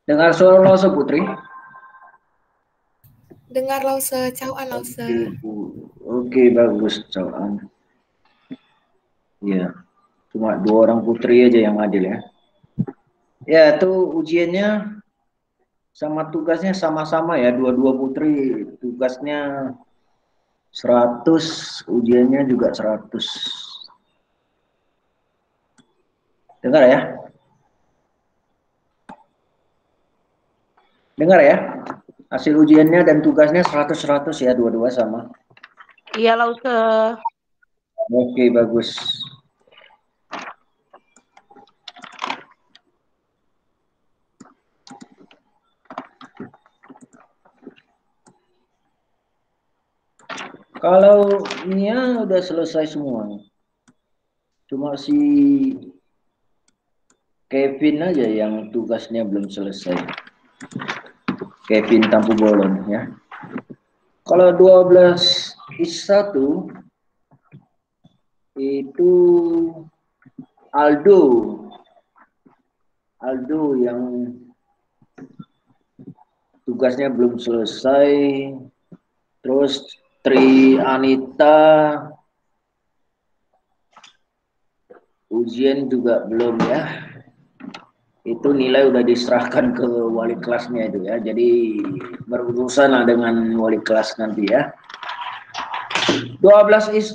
Dengar suara Lause Putri? Dengar Lause, Cauan Lause. Oke, bagus Cauan. Ya, cuma 2 orang Putri aja yang adil ya. Ya, itu ujiannya sama tugasnya sama-sama ya, 2 Putri tugasnya 100, ujiannya juga 100. Dengar ya? Dengar ya? Hasil ujiannya dan tugasnya 100-100 ya, dua-dua sama. Iya, Lause. Oke, bagus. Kalau Nia udah selesai semua. Cuma si Kevin aja yang tugasnya belum selesai. Kevin Tampu Bolon ya. Kalau 12-1 itu Aldo yang tugasnya belum selesai. Terus Tri Anita ujian juga belum ya. Itu nilai udah diserahkan ke wali kelasnya itu ya. Jadi berurusan lah dengan wali kelas nanti ya. 12-2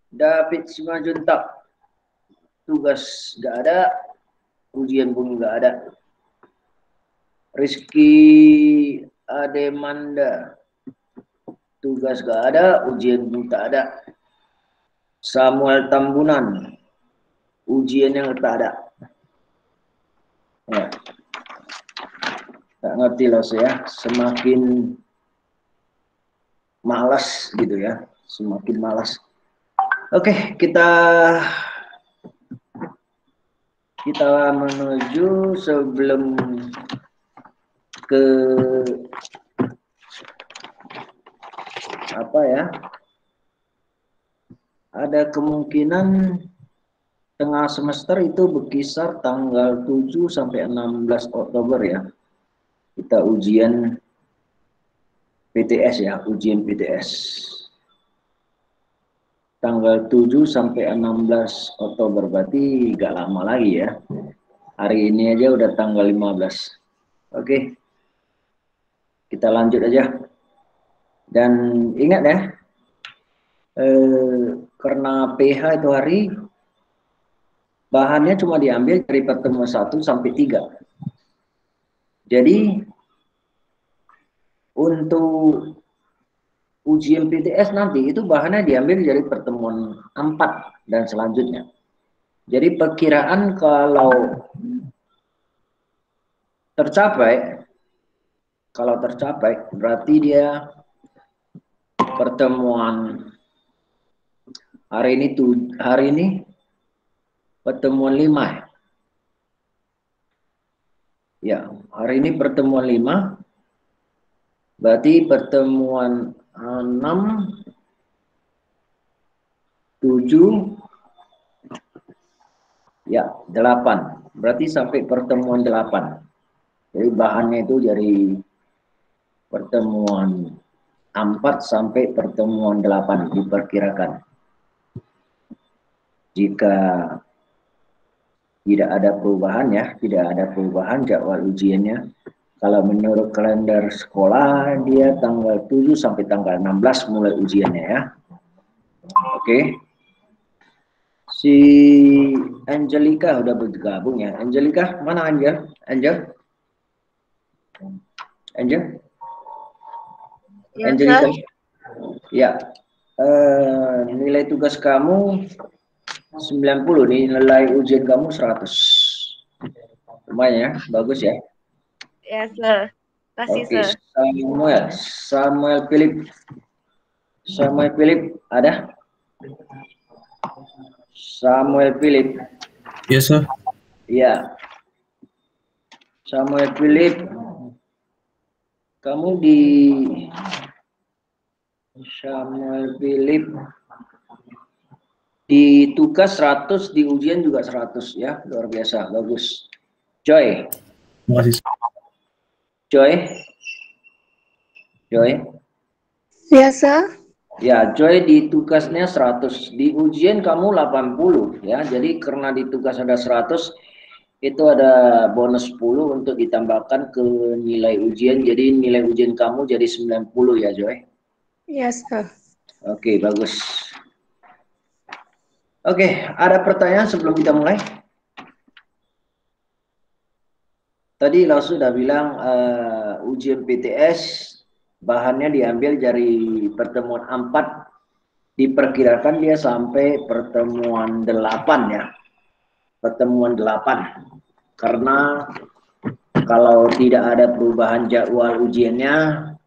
David Simajuntak tugas gak ada, ujian pun gak ada. Rizky Ademanda tugas gak ada, ujian pun tak ada. Samuel Tambunan ujian yang tak ada. Ya. Tak ngerti lah saya, semakin malas gitu ya, semakin malas. Oke, kita menuju sebelum ke apa ya? Ada kemungkinan tengah semester itu berkisar tanggal 7 sampai 16 Oktober ya. Kita ujian PTS ya, ujian PTS. Tanggal 7 sampai 16 Oktober, berarti gak lama lagi ya. Hari ini aja udah tanggal 15. Oke. Kita lanjut aja. Dan ingat ya, karena PH itu hari bahannya cuma diambil dari pertemuan 1 sampai 3. Jadi untuk ujian PTS nanti itu bahannya diambil dari pertemuan 4 dan selanjutnya. Jadi perkiraan kalau tercapai berarti dia pertemuan hari ini pertemuan 5 ya. Hari ini pertemuan 5, berarti pertemuan 6, 7, ya 8. Berarti sampai pertemuan 8. Jadi bahannya itu dari pertemuan 4 sampai pertemuan 8 diperkirakan. Jika tidak ada perubahan ya, tidak ada perubahan jadwal ujiannya. Kalau menurut kalender sekolah dia tanggal 7 sampai tanggal 16 mulai ujiannya ya. Oke. Si Angelica udah bergabung ya. Angelica, mana Angel? Angel? Ya, Angelica. Ya. Nilai tugas kamu 90 nih, nilai ujian kamu 100. Lumayan ya, bagus ya. Ya, Sir. Kasih, Oke, Sir. Samuel Philip ada? Samuel Philip. Yes, sir. Iya. Samuel Philip, kamu di Samuel Philip di tugas 100, di ujian juga 100 ya, luar biasa, bagus. Joy. Terima kasih. Joy. Joy. Ya, sir. Ya, Joy di tugasnya 100, di ujian kamu 80 ya. Jadi karena di tugas ada 100, itu ada bonus 10 untuk ditambahkan ke nilai ujian. Jadi nilai ujian kamu jadi 90 ya, Joy. Ya, sir. Oke, bagus. Oke, ada pertanyaan sebelum kita mulai? Tadi Lau sudah bilang ujian PTS bahannya diambil dari pertemuan 4, diperkirakan dia sampai pertemuan 8 ya. Pertemuan 8. Karena kalau tidak ada perubahan jadwal ujiannya,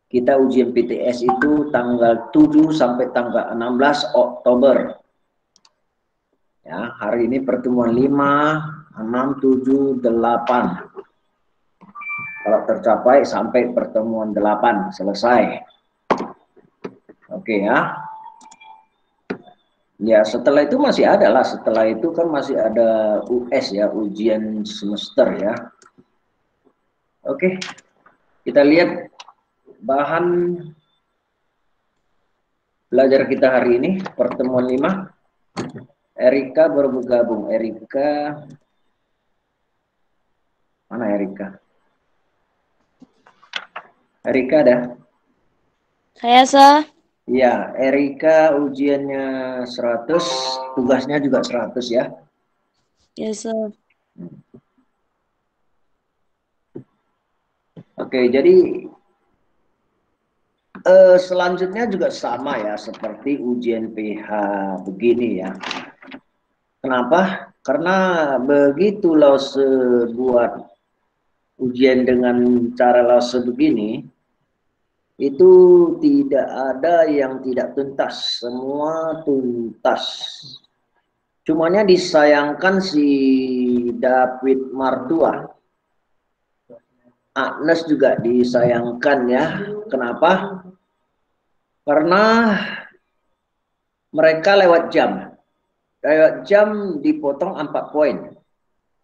kita ujian PTS itu tanggal 7 sampai tanggal 16 Oktober. Ya, hari ini pertemuan 5, 6, 7, 8. Kalau tercapai sampai pertemuan 8 selesai. Oke ya. Ya, setelah itu masih ada lah. Setelah itu kan masih ada US ya, ujian semester ya. Oke. Kita lihat bahan belajar kita hari ini, pertemuan 5. Erika baru bergabung. Erika, mana Erika? Erika ada? Saya, sir. Ya, Erika ujiannya 100, tugasnya juga 100 ya. Yes, sir. Oke, jadi selanjutnya juga sama ya, seperti ujian PH begini ya. Kenapa? Karena begitu Lause buat ujian dengan cara Lause begini, itu tidak ada yang tidak tuntas, semua tuntas. Cumanya disayangkan si David Martua, Agnes juga disayangkan ya. Kenapa? Karena mereka lewat jam. Lewat jam dipotong 4 poin.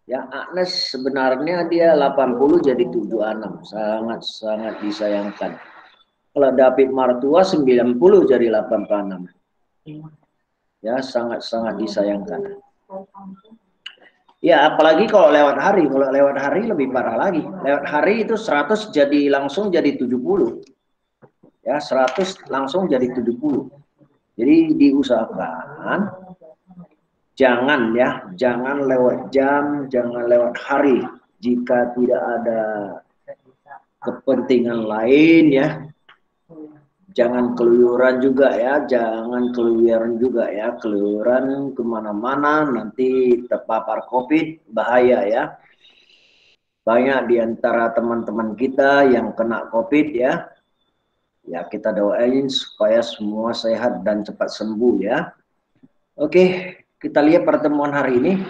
Ya, Agnes sebenarnya dia 80 jadi 76. Sangat-sangat disayangkan. Kalau David Martua 90 jadi 86. Ya, sangat-sangat disayangkan. Ya, apalagi kalau lewat hari. Kalau lewat hari lebih parah lagi. Lewat hari itu 100 jadi langsung jadi 70. Ya, 100 langsung jadi 70. Jadi diusahakan jangan ya, jangan lewat jam, jangan lewat hari. Jika tidak ada kepentingan lain ya, jangan keluyuran juga ya, jangan keluyuran juga ya, keluyuran kemana-mana nanti terpapar COVID, bahaya ya. Banyak diantara teman-teman kita yang kena COVID ya. Ya, kita doain supaya semua sehat dan cepat sembuh ya. Oke, kita lihat pertemuan hari ini.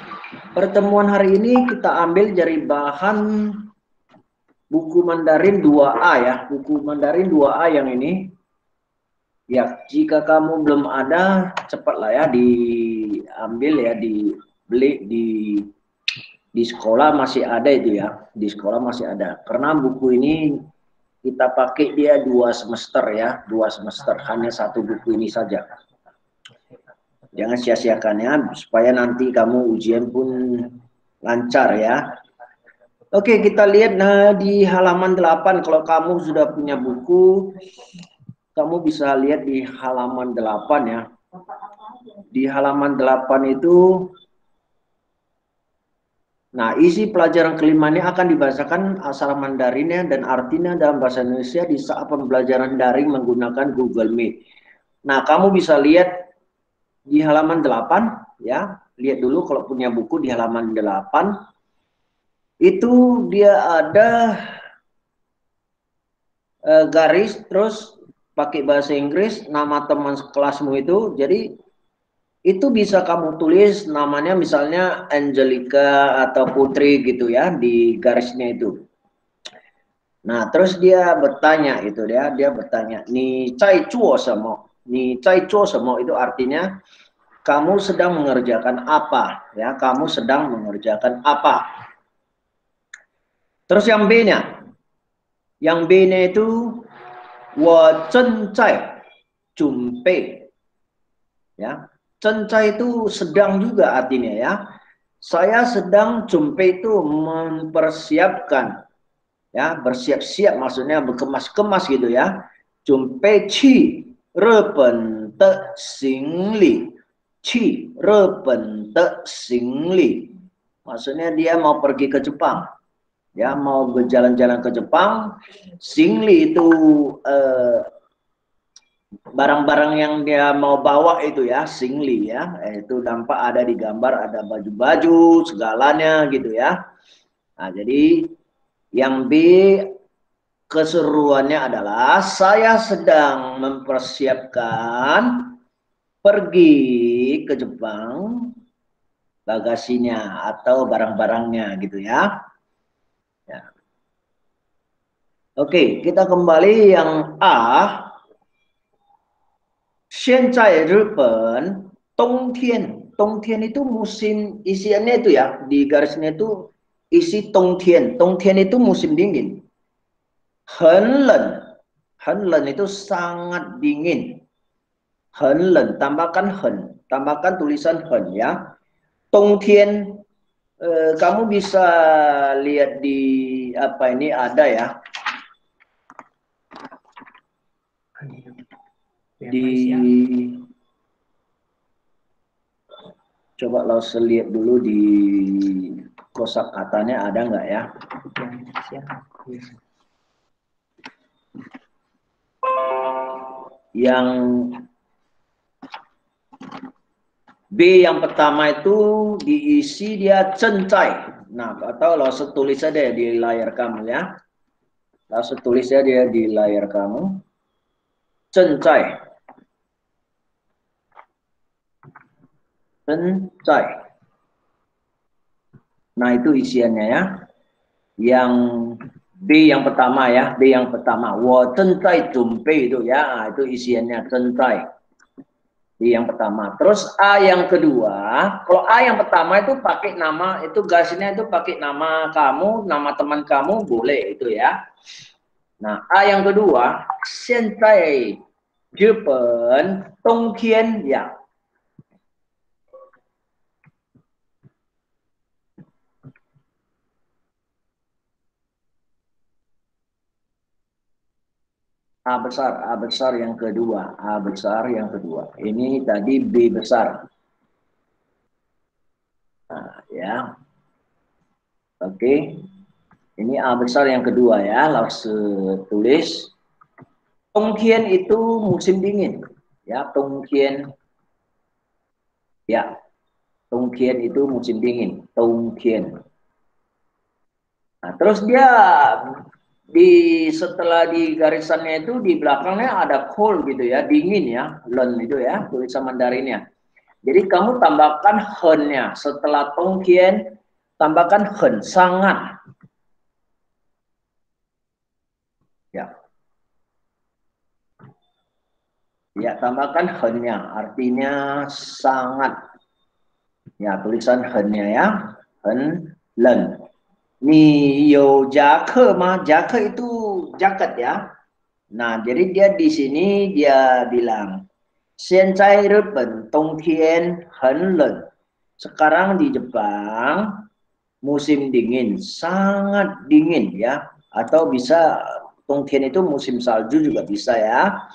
Pertemuan hari ini kita ambil dari bahan buku Mandarin 2A ya. Buku Mandarin 2A yang ini. Ya, jika kamu belum ada, cepatlah ya diambil ya, dibeli di sekolah masih ada itu ya. Di sekolah masih ada. Karena buku ini kita pakai dia 2 semester ya, 2 semester, hanya 1 buku ini saja. Jangan sia-siakannya supaya nanti kamu ujian pun lancar ya. Oke, kita lihat di halaman 8. Kalau kamu sudah punya buku, kamu bisa lihat di halaman 8 ya. Di halaman 8 itu, nah, isi pelajaran kelima ini akan dibahasakan asal Mandarinnya dan artinya dalam bahasa Indonesia di saat pembelajaran daring menggunakan Google Meet. Nah, kamu bisa lihat di halaman 8 ya. Lihat dulu kalau punya buku di halaman 8. Itu dia ada garis terus pakai bahasa Inggris nama teman kelasmu itu. Jadi itu bisa kamu tulis namanya misalnya Angelica atau Putri gitu ya di garisnya itu. Nah, terus dia bertanya itu dia bertanya, "Ni cai cuo semo?" Ni cai cuo semo itu artinya kamu sedang mengerjakan apa ya? Kamu sedang mengerjakan apa? Terus yang B-nya. Yang B-nya itu 我正在准备. Ya. 正在 itu sedang juga artinya ya. Saya sedang jumpai itu mempersiapkan. Ya, bersiap-siap maksudnya berkemas-kemas gitu ya. Jumpai去日本的行李. 去日本的行李. Maksudnya dia mau pergi ke Jepang. Ya, mau berjalan-jalan ke Jepang. Singli itu barang-barang yang dia mau bawa itu ya, singli ya. Itu nampak ada di gambar, ada baju-baju, segalanya gitu ya. Nah, jadi yang B keseruannya adalah saya sedang mempersiapkan pergi ke Jepang bagasinya atau barang-barangnya gitu ya. Ya. Oke, kita kembali yang A. 现在日本冬天，冬天 itu musim isiannya itu ya, di garisnya itu isi 冬天，冬天 itu musim dingin. 很冷，很冷 itu sangat dingin. 很冷 tambahkan 很， tambahkan tulisan 很 ya. 冬天 kamu bisa lihat di apa ini ada ya. Di coba lo lihat dulu di kosakatanya ada nggak ya? Yang B yang pertama itu diisi dia cencai. Nah, atau lo tulis aja di layar kamu ya. Lo tulis aja di layar kamu. Cencai. Cencai. Nah, itu isiannya ya. Yang B yang pertama ya, B yang pertama. Wo cencai jumpe itu ya. Nah, itu isiannya cencai. B yang pertama. Terus A yang kedua, kalau A yang pertama itu pakai nama, itu garisnya itu pakai nama kamu, nama teman kamu, boleh itu ya. Nah, A yang kedua, 现在日本冬天 ya. A besar yang kedua, A besar yang kedua. Ini tadi B besar. Nah, ya. Oke. Ini A besar yang kedua ya, langsung tulis. Tongtian itu musim dingin. Ya, Tongtian. Ya. Tongtian itu musim dingin. Tongtian. Nah, terus dia setelah di garisannya itu di belakangnya ada cold gitu ya, dingin ya, len itu ya, tulisan Mandarinnya. Jadi kamu tambahkan hen-nya setelah tongtian, tambahkan hen, sangat. Ya. Ya, tambahkan hen-nya, artinya sangat. Ya, tulisan hen-nya ya, hen, len. Ni yo jake mah, jake itu jaket ya. Nah, jadi dia di sini dia bilang, 现在日本冬天很冷. Sekarang di Jepang musim dingin, sangat dingin ya. Atau bisa tongtian itu musim salju juga bisa ya.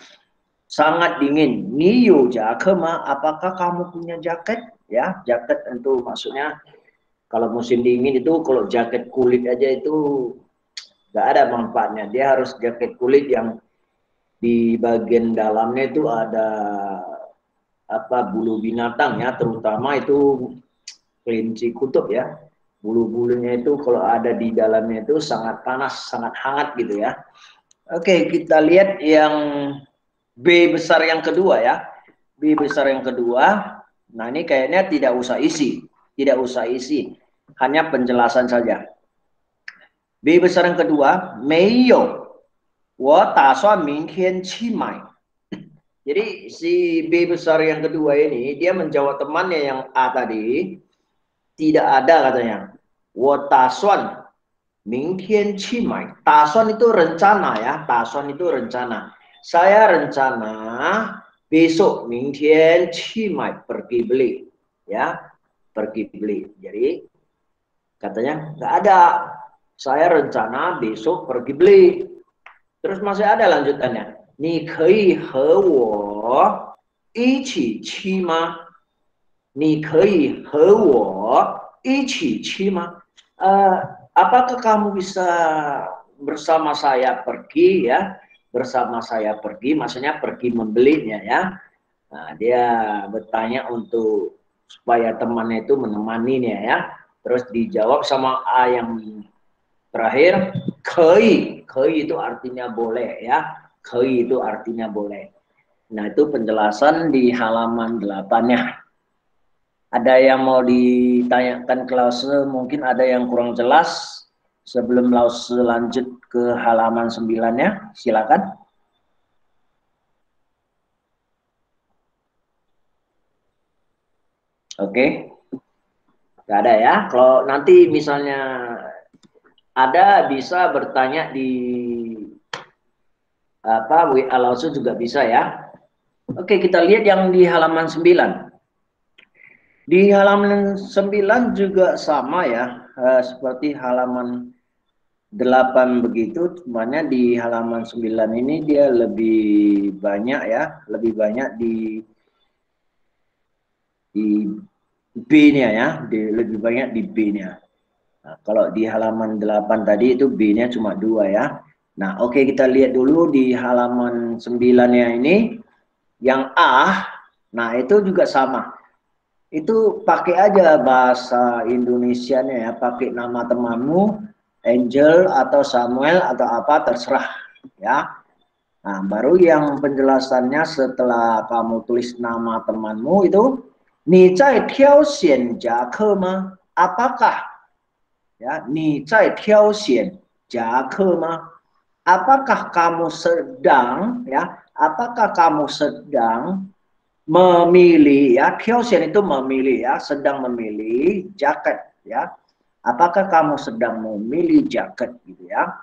Sangat dingin. Niyo jake mah, apakah kamu punya jaket? Ya, jaket itu maksudnya kalau musim dingin itu kalau jaket kulit aja itu nggak ada manfaatnya. Dia harus jaket kulit yang di bagian dalamnya itu ada apa bulu binatang ya, terutama itu kelinci kutub ya. Bulu-bulunya itu kalau ada di dalamnya itu sangat panas, sangat hangat gitu ya. Oke, kita lihat yang B besar yang kedua ya. B besar yang kedua. Nah, ini kayaknya tidak usah isi. Tidak usah isi. Hanya penjelasan saja. B besar yang kedua, 没有我打算明天去买. Jadi si B besar yang kedua ini dia menjawab temannya yang A tadi, tidak ada katanya. 我打算明天去买. Tason itu rencana ya, tason itu rencana. Saya rencana besok 明天去买 pergi beli ya, pergi beli. Jadi katanya nggak ada. Saya rencana besok pergi beli. Terus masih ada lanjutannya. 你可以和我一起去吗？你可以和我一起去吗？ apakah kamu bisa bersama saya pergi ya? Bersama saya pergi, maksudnya pergi membelinya ya. Nah, dia bertanya untuk supaya temannya itu menemaninya ya. Terus dijawab sama A yang terakhir, kei. Kei itu artinya boleh ya. Kei itu artinya boleh. Nah, itu penjelasan di halaman 8-nya. Ada yang mau ditanyakan ke Lause, mungkin ada yang kurang jelas sebelum Lause lanjut ke halaman 9-nya, silakan. Oke, nggak ada ya. Kalau nanti misalnya ada, bisa bertanya di WA Lause juga bisa ya. Oke, kita lihat yang di halaman 9. Di halaman 9 juga sama ya, seperti halaman 8 begitu, cumanya di halaman 9 ini dia lebih banyak ya, lebih banyak di B-nya ya, lebih banyak di B-nya. Nah, kalau di halaman 8 tadi itu B-nya cuma 2 ya. Nah, oke, kita lihat dulu di halaman 9-nya ini, yang A, nah itu juga sama. Itu pakai aja bahasa Indonesianya ya, pakai nama temanmu, Angel atau Samuel atau apa terserah ya. Nah, baru yang penjelasannya setelah kamu tulis nama temanmu itu, 你在挑选夹克吗? Apakah ya, 你在挑选夹克吗? Apakah kamu sedang ya? Apakah kamu sedang memilih ya, Kyosen itu memilih ya, sedang memilih jaket ya. Apakah kamu sedang memilih jaket gitu ya.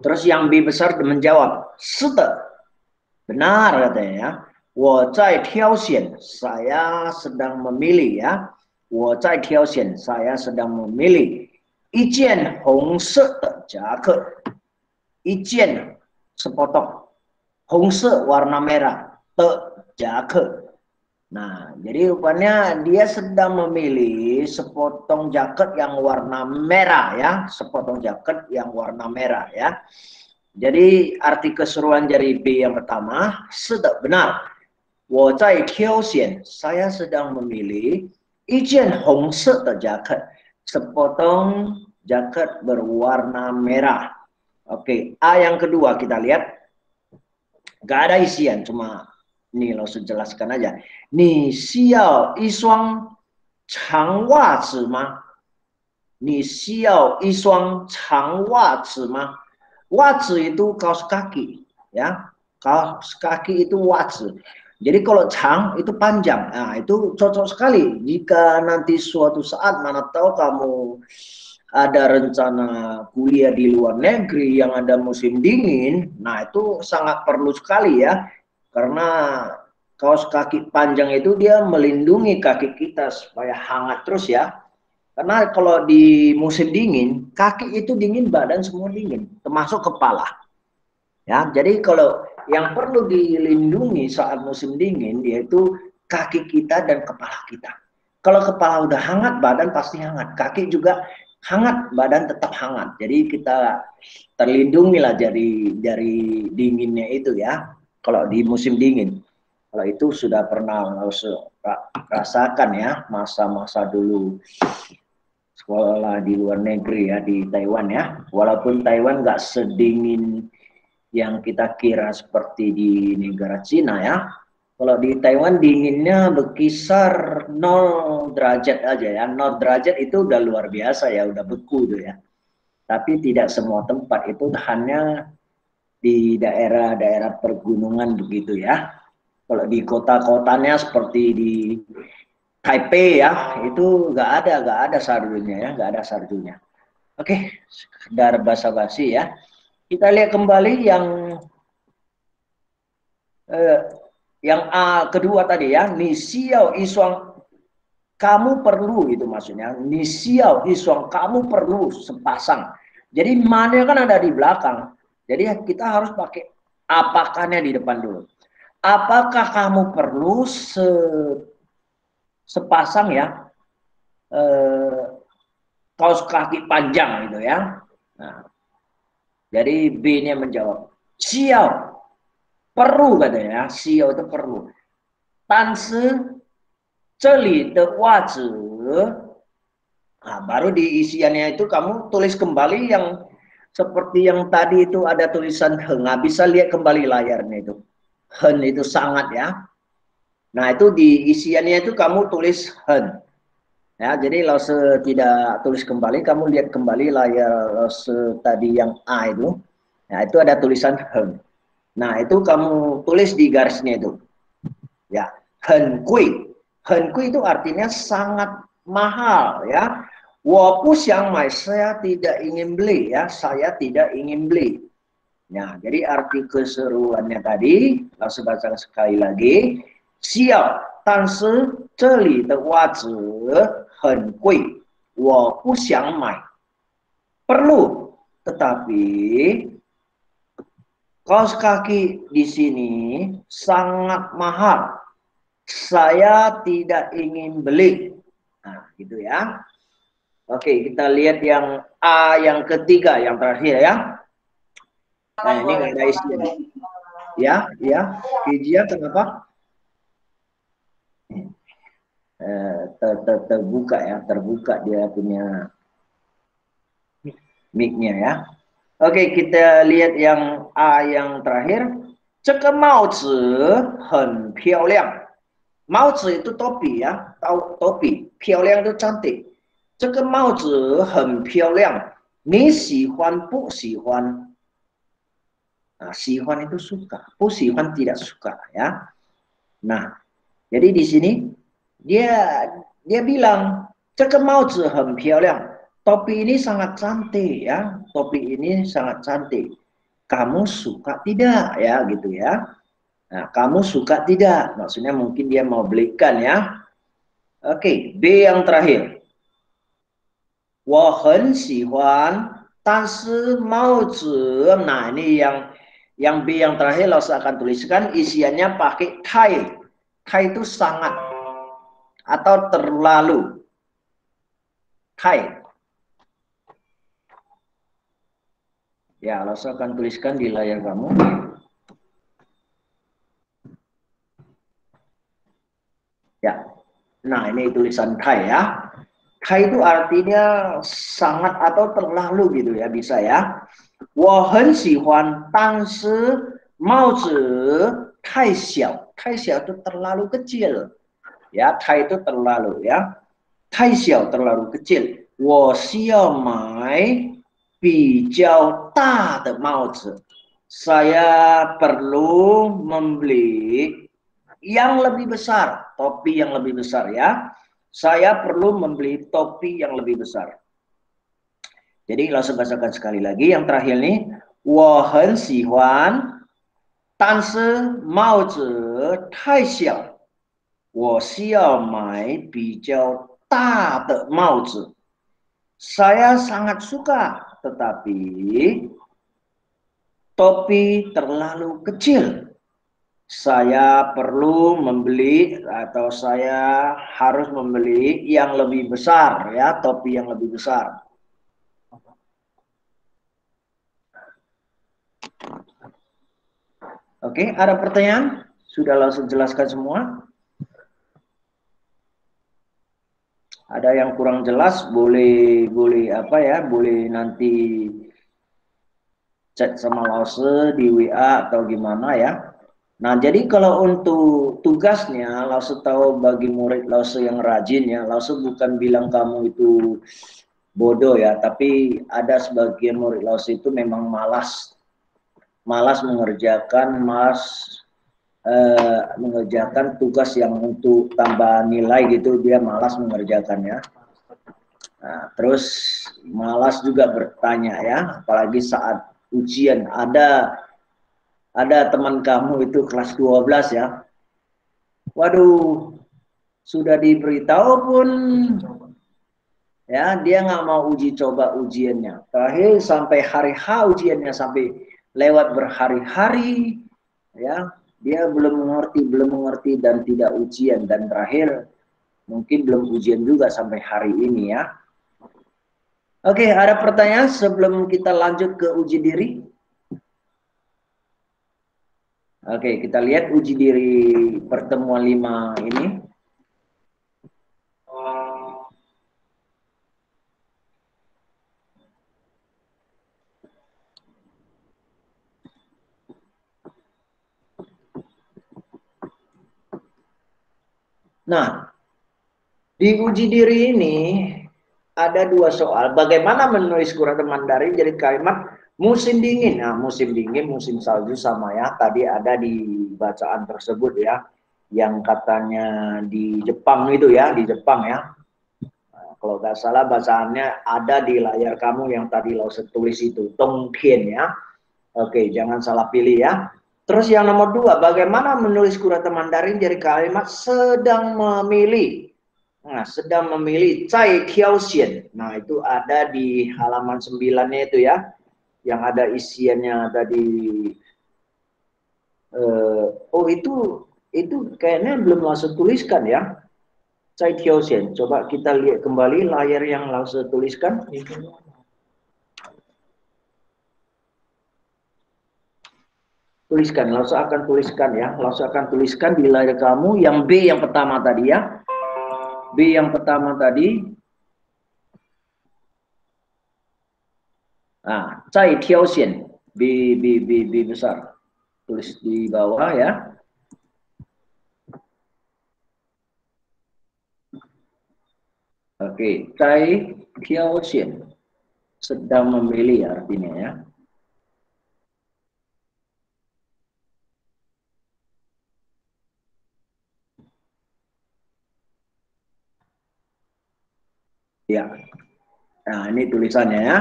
Terus yang B besar menjawab, 是的, benar katanya ya. 我在挑选, saya sedang memilih ya. 我在挑选, saya sedang memilih 一件红色的夹克. 一件 sepotong, 红色 warna merah, jaket. Nah, jadi rupanya dia sedang memilih sepotong jaket yang warna merah ya, sepotong jaket yang warna merah ya. Jadi arti keseruan dari B yang pertama, sudah benar. 我在挑选, saya sedang memilih 一件红色的 jaket, sepotong jaket berwarna merah. Oke, A yang kedua kita lihat. Gak ada isian, cuma ini langsung jelaskan aja. 你需要一双长袜子吗? 你需要一双长袜子吗? Watsu itu kaos kaki, ya. Kaos kaki itu watsu. Jadi kalau chang itu panjang. Nah, itu cocok sekali jika nanti suatu saat mana tahu kamu ada rencana kuliah di luar negeri yang ada musim dingin. Nah, itu sangat perlu sekali ya. Karena kaos kaki panjang itu dia melindungi kaki kita supaya hangat terus ya. Karena kalau di musim dingin, kaki itu dingin, badan semua dingin, termasuk kepala. Ya, jadi kalau yang perlu dilindungi saat musim dingin, yaitu kaki kita dan kepala kita. Kalau kepala udah hangat, badan pasti hangat. Kaki juga hangat, badan tetap hangat. Jadi kita terlindungi lah dari dinginnya itu ya. Kalau di musim dingin. Kalau itu sudah pernah rasakan ya, masa-masa dulu sekolah di luar negeri ya, di Taiwan ya. Walaupun Taiwan nggak sedingin yang kita kira seperti di negara Cina ya. Kalau di Taiwan dinginnya berkisar 0 derajat aja ya. 0 derajat itu udah luar biasa ya, udah beku tuh ya. Tapi tidak semua tempat, itu hanya di daerah-daerah pergunungan begitu ya. Kalau di kota-kotanya seperti di Taipei ya, itu nggak ada saljunya ya, nggak ada saljunya. Oke, sekedar basa-basi ya. Kita lihat kembali yang A kedua tadi ya, ni xiao iswang, kamu perlu, itu maksudnya. Ni xiao iswang, kamu perlu sepasang. Jadi mana kan ada di belakang. Jadi kita harus pakai apakahnya di depan dulu. Apakah kamu perlu sepasang ya kaos kaki panjang gitu ya. Nah, jadi B-nya menjawab, xiao, perlu katanya, xiao itu perlu. Tansi celi de wazi. Nah, baru di isiannya itu kamu tulis kembali yang seperti yang tadi itu ada tulisan heng. Nah, bisa lihat kembali layarnya itu. Hen itu sangat ya. Nah, itu di isiannya itu kamu tulis hen. Ya, jadi lause tidak tulis kembali, kamu lihat kembali layar lause tadi yang A itu. Nah, itu ada tulisan heng. Nah, itu kamu tulis di garisnya itu. Ya, hen kui. Hen kui itu artinya sangat mahal ya. Wo bu xiang mai, saya tidak ingin beli ya, saya tidak ingin beli. Nah, jadi arti keseruannya tadi, langsung baca sekali lagi. Xiao, 但是这里的袜子很贵，我不想买。Perlu, tetapi kaos kaki di sini sangat mahal. Saya tidak ingin beli. Nah, gitu ya. Oke, kita lihat yang A yang ketiga, yang terakhir ya. Nah, ini nggak ada isinya. Ya, ya. Kijia kenapa? Terbuka ya, terbuka dia punya mic-nya ya. Oke, kita lihat yang A yang terakhir. 这个帽子很漂亮。帽子 itu topi ya, tahu topi. 漂亮 itu cantik. 这个帽子很漂亮。你喜欢不喜欢？ Nah, 喜欢 itu suka, 不喜欢 tidak suka ya. Nah, jadi di sini dia bilang 这个帽子很漂亮。 Topi ini sangat cantik ya, topi ini sangat cantik. Kamu suka tidak ya, gitu ya. Nah, kamu suka tidak? Maksudnya mungkin dia mau belikan ya. Oke, B yang terakhir. 我很喜欢，但是帽子， nah ini yang B yang terakhir langsung akan tuliskan isiannya pakai tai. Tai itu sangat atau terlalu. Tai. Ya, langsung akan tuliskan di layar kamu. Ya. Nah, ini tulisan tai ya. Tai itu artinya sangat atau terlalu gitu ya, bisa ya. 我很喜欢，但是帽子太小，太小 itu terlalu kecil. Ya, tai itu terlalu ya. 太小 terlalu kecil. 我需要买比较大的帽子. Saya perlu membeli yang lebih besar, topi yang lebih besar ya. Saya perlu membeli topi yang lebih besar. Jadi langsung bacakan sekali lagi yang terakhir nih. 我很喜欢，但是帽子太小，我需要买比较大的帽子. Saya sangat suka, tetapi topi terlalu kecil. Saya perlu membeli atau saya harus membeli yang lebih besar ya, topi yang lebih besar. Oke, ada pertanyaan? Sudah langsung jelaskan semua? Ada yang kurang jelas boleh apa ya, boleh nanti chat sama Lause di WA atau gimana ya. Nah, jadi kalau untuk tugasnya Lause tahu bagi murid Lause yang rajin ya, Lause bukan bilang kamu itu bodoh ya, tapi ada sebagian murid Lause itu memang malas mengerjakan, mengerjakan tugas yang untuk tambah nilai gitu, dia malas mengerjakannya. Nah, terus malas juga bertanya ya, apalagi saat ujian. Ada teman kamu itu kelas 12 ya. Waduh, sudah diberitahu pun ya dia nggak mau uji coba ujiannya. Terakhir sampai hari H ujiannya, sampai lewat berhari-hari ya, dia belum mengerti dan tidak ujian, dan terakhir mungkin belum ujian juga sampai hari ini ya. Oke, ada pertanyaan sebelum kita lanjut ke uji diri? Oke, kita lihat uji diri pertemuan 5 ini. Nah, di uji diri ini ada 2 soal. Bagaimana menulis Qur'an Mandarin jadi kalimat musim dingin. Nah, musim dingin, musim salju sama ya. Tadi ada di bacaan tersebut ya, yang katanya di Jepang itu ya, di Jepang ya. Nah, kalau nggak salah bacaannya ada di layar kamu yang tadi lo tulis itu, Tongkien ya. Oke, jangan salah pilih ya. Terus yang nomor 2, bagaimana menulis Qur'an Mandarin jadi kalimat sedang memilih. Nah, sedang memilih Cai Xiaoxian. Nah, itu ada di halaman 9-nya itu ya, yang ada isiannya tadi. Oh, itu kayaknya belum langsung tuliskan ya, Cai Xiaoxian. Coba kita lihat kembali layar yang langsung tuliskan. Tuliskan, langsung akan tuliskan ya, langsung akan tuliskan di layar kamu yang B yang pertama tadi ya. B yang pertama tadi. Nah, Cai Xiaoxian, B besar. Tulis di bawah ya. Oke, Cai Xiaoxian, sedang memilih artinya ya. Ya. Nah, ini tulisannya ya.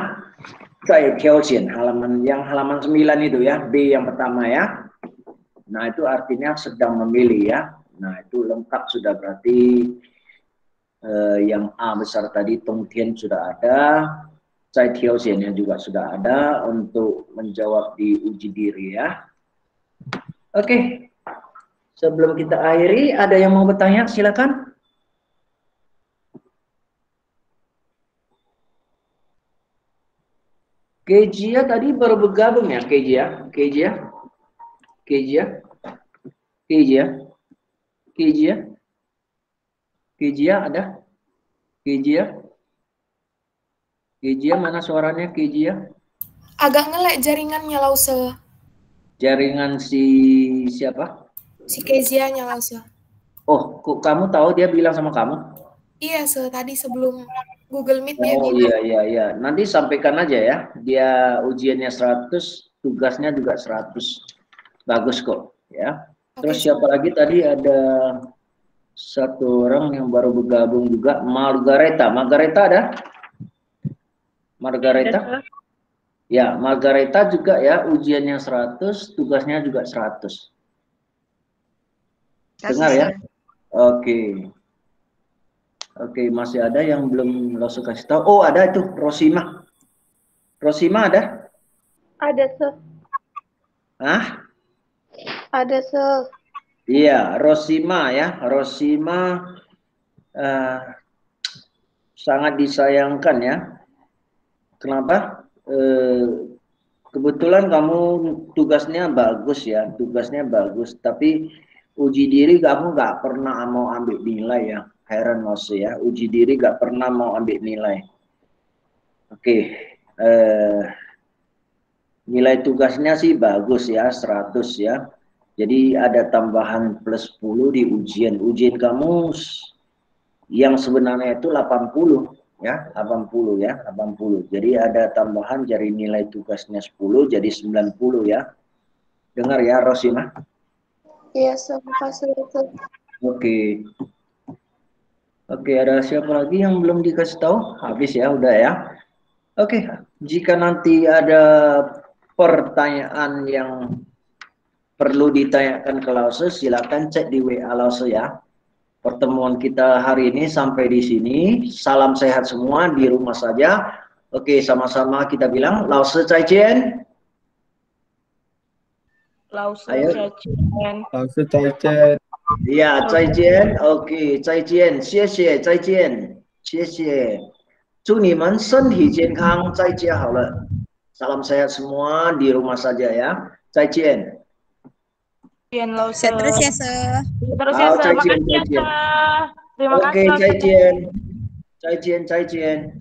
Cai Xiaoxian, halaman 9 itu ya, B yang pertama ya. Nah, itu artinya sedang memilih ya. Nah, itu lengkap sudah, berarti yang A besar tadi Tongkien sudah ada, Cai Xiaoxian yang juga sudah ada untuk menjawab di uji diri ya. Oke. Sebelum kita akhiri, ada yang mau bertanya? Silakan. Kejia tadi baru bergabung ya, Kejia? Kejia? Kejia? Kejia? Kejia? Kejia ada? Kejia? Kejia mana suaranya, Kejia? Agak ngelek jaringannya Lause. Jaringan si siapa? Si Kezia-nya Lause. Oh, kok kamu tahu dia bilang sama kamu? Iya, tadi sebelum Google Meet dia Oh bilang. iya. Nanti sampaikan aja ya. Dia ujiannya 100, tugasnya juga 100. Bagus kok ya. Terus Oke, siapa lagi tadi? Ada satu orang yang baru bergabung juga, Margareta. Margareta ada? Margareta? Ya, Margareta juga ya, ujiannya 100, tugasnya juga 100. Dengar ya? Oke. Oke, masih ada yang belum langsung kasih tahu. Oh, ada itu, Rosima. Rosima ada? Ada, Sir. Hah? Ada, Sir. Iya, Rosima ya. Rosima sangat disayangkan ya. Kenapa? Kebetulan kamu tugasnya bagus ya, tugasnya bagus. Tapi uji diri kamu nggak pernah mau ambil nilai ya. Heran masih ya, uji diri nggak pernah mau ambil nilai. Oke, nilai tugasnya sih bagus ya, 100 ya. Jadi ada tambahan plus 10 di ujian. Ujian kamu yang sebenarnya itu 80 ya, 80 ya, 80. Jadi ada tambahan dari nilai tugasnya 10 jadi 90 ya. Dengar ya, Rosima? Iya, Sir. Makasih, Sir. Oke. Oke, ada siapa lagi yang belum dikasih tahu? Habis ya, udah ya. Oke, jika nanti ada pertanyaan yang perlu ditanyakan ke Lause, silakan cek di WA Lause ya. Pertemuan kita hari ini sampai di sini. Salam sehat semua di rumah saja. Oke, sama-sama kita bilang Lause Zaijian. Lause Ayo. Zaijian. 老师再见。 Ya, Zaijian. Oke, Zaijian. 谢谢，再见。谢谢。祝你们身体健康，在家好了。Salam sehat semua di rumah saja ya. 再见。 Zaijian Lause. Sehat terus ya, Se. Terus ya, Halo, Se. Zaijian, Makasih ya, Zaijian. Se. Terima Oke, kasih. Lause. 再见。再见，再见。